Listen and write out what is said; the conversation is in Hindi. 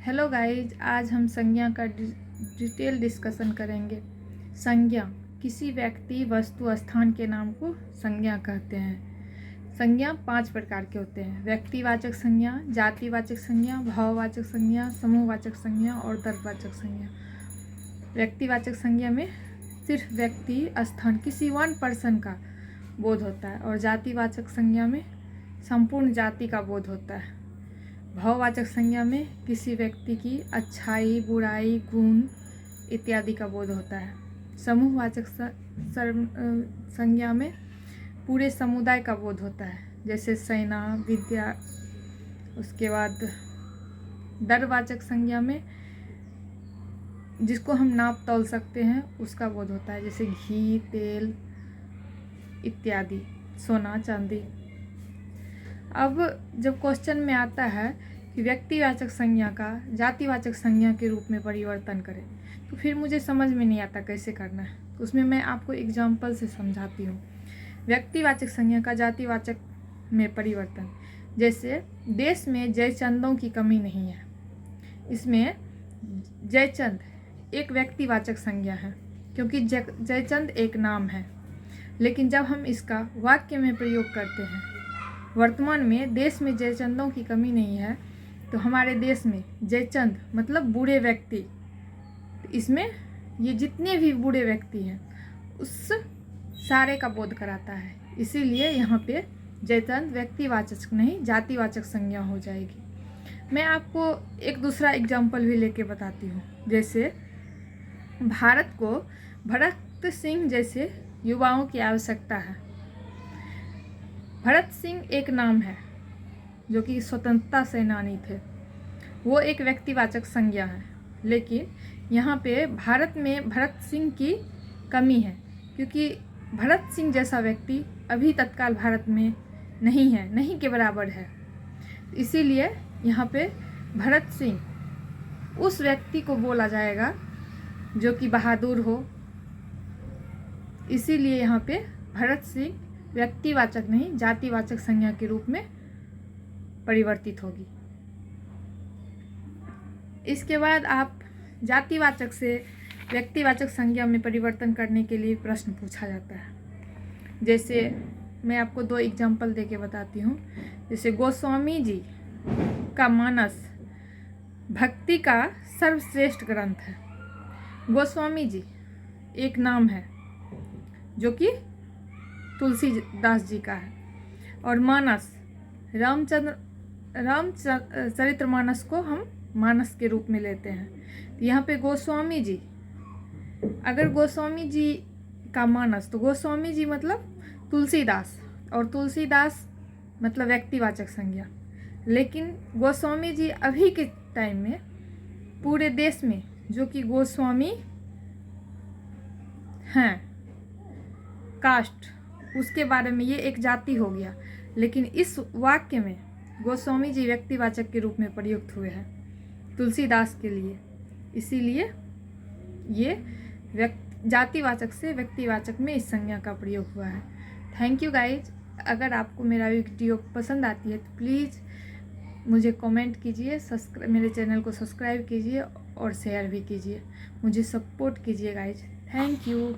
हेलो गाइज, आज हम संज्ञा का डिटेल डिस्कशन करेंगे। संज्ञा किसी व्यक्ति, वस्तु, स्थान के नाम को संज्ञा कहते हैं। संज्ञा 5 प्रकार के होते हैं: व्यक्तिवाचक संज्ञा, जातिवाचक संज्ञा, भाववाचक संज्ञा, समूहवाचक संज्ञा और दर्पवाचक संज्ञा। व्यक्तिवाचक संज्ञा में सिर्फ व्यक्ति, स्थान, किसी वन पर्सन का बोध होता है और जातिवाचक संज्ञा में संपूर्ण जाति का बोध होता है। भाववाचक संज्ञा में किसी व्यक्ति की अच्छाई, बुराई, गुण इत्यादि का बोध होता है। समूहवाचक संज्ञा में पूरे समुदाय का बोध होता है, जैसे सेना, विद्या। उसके बाद दरवाचक संज्ञा में जिसको हम नाप तौल सकते हैं उसका बोध होता है, जैसे घी, तेल इत्यादि, सोना, चांदी। अब जब क्वेश्चन में आता है कि व्यक्तिवाचक संज्ञा का जातिवाचक संज्ञा के रूप में परिवर्तन करें, तो फिर मुझे समझ में नहीं आता कैसे करना है। तो उसमें मैं आपको एग्जाम्पल से समझाती हूँ। व्यक्तिवाचक संज्ञा का जातिवाचक में परिवर्तन, जैसे देश में जयचंदों की कमी नहीं है। इसमें जयचंद एक व्यक्तिवाचक संज्ञा है क्योंकि जयचंद एक नाम है, लेकिन जब हम इसका वाक्य में प्रयोग करते हैं, वर्तमान में देश में जयचंदों की कमी नहीं है, तो हमारे देश में जयचंद मतलब बुरे व्यक्ति, इसमें ये जितने भी बुरे व्यक्ति हैं उस सारे का बोध कराता है। इसीलिए यहाँ पे जयचंद व्यक्तिवाचक नहीं जातिवाचक संज्ञा हो जाएगी। मैं आपको एक दूसरा एग्जाम्पल भी लेके बताती हूँ। जैसे भारत को भगत सिंह जैसे युवाओं की आवश्यकता है। भगत सिंह एक नाम है जो कि स्वतंत्रता सेनानी थे, वो एक व्यक्तिवाचक संज्ञा है। लेकिन यहाँ पे भारत में भगत सिंह की कमी है क्योंकि भगत सिंह जैसा व्यक्ति अभी तत्काल भारत में नहीं है, नहीं के बराबर है। इसीलिए यहाँ पे भगत सिंह उस व्यक्ति को बोला जाएगा जो कि बहादुर हो। इसीलिए यहाँ पे भगत सिंह व्यक्तिवाचक नहीं जातिवाचक संज्ञा के रूप में परिवर्तित होगी। इसके बाद आप जातिवाचक से व्यक्तिवाचक संज्ञा में परिवर्तन करने के लिए प्रश्न पूछा जाता है। जैसे मैं आपको 2 एग्जाम्पल देके बताती हूँ। जैसे गोस्वामी जी का मानस भक्ति का सर्वश्रेष्ठ ग्रंथ है। गोस्वामी जी एक नाम है जो कि तुलसीदास जी का है, और मानस रामचरितमानस को हम मानस के रूप में लेते हैं। यहाँ पे गोस्वामी जी, अगर गोस्वामी जी का मानस, तो गोस्वामी जी मतलब तुलसीदास, और तुलसीदास मतलब व्यक्तिवाचक संज्ञा। लेकिन गोस्वामी जी अभी के टाइम में पूरे देश में जो कि गोस्वामी हैं कास्ट, उसके बारे में ये एक जाति हो गया। लेकिन इस वाक्य में गोस्वामी जी व्यक्तिवाचक के रूप में प्रयुक्त हुए हैं तुलसीदास के लिए। इसीलिए ये जातिवाचक से व्यक्तिवाचक में इस संज्ञा का प्रयोग हुआ है। Thank you guys. अगर आपको मेरा वीडियो पसंद आती है तो प्लीज़ मुझे कमेंट कीजिए, मेरे चैनल को सब्सक्राइब कीजिए और शेयर भी कीजिए। मुझे सपोर्ट कीजिए गाइज। Thank you.